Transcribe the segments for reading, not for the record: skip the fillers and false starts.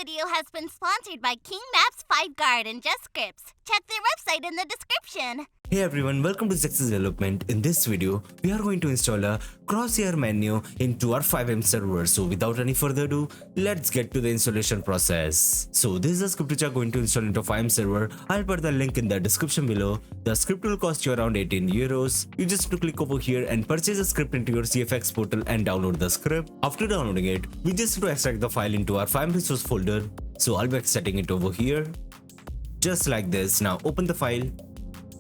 video has been sponsored by King Maps, 5Guard, and Just Scripts. Check their website in the description. Hey everyone, welcome to Zexus development. In this video, we are going to install a Crosshair menu into our FiveM server. So without any further ado, let's get to the installation process. So this is a script which are going to install into FiveM server. I'll put the link in the description below. The script will cost you around 18 euros. You just have to click over here and purchase the script into your CFX portal and download the script. After downloading it, we just have to extract the file into our FiveM resource folder. So I'll be extracting it over here. Just like this. Now open the file.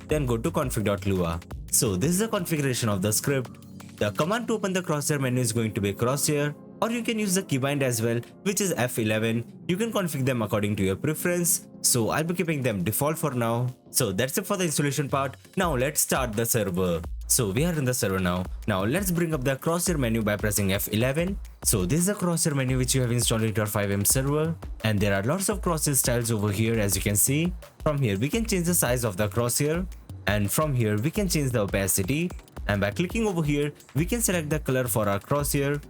Then go to config.lua. So this is the configuration of the script. The command to open the Crosshair menu is going to be Crosshair, or you can use the keybind as well, which is F11. You can configure them according to your preference. So I'll be keeping them default for now. So that's it for the installation part. Now let's start the server. So we are in the server now. Now let's bring up the Crosshair menu by pressing F11. So this is the Crosshair menu which you have installed into our FiveM server. And there are lots of Crosshair styles over here, as you can see. From here we can change the size of the Crosshair. And from here we can change the opacity. And by clicking over here, we can select the color for our Crosshair.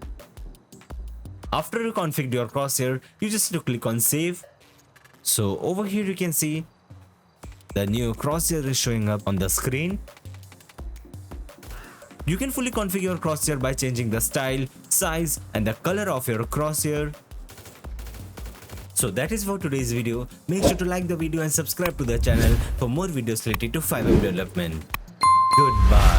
After you configure your Crosshair, you just have to click on save. So over here you can see the new Crosshair is showing up on the screen. You can fully configure your Crosshair by changing the style, size and the color of your Crosshair. So that is for today's video. Make sure to like the video and subscribe to the channel for more videos related to FiveM development. Goodbye.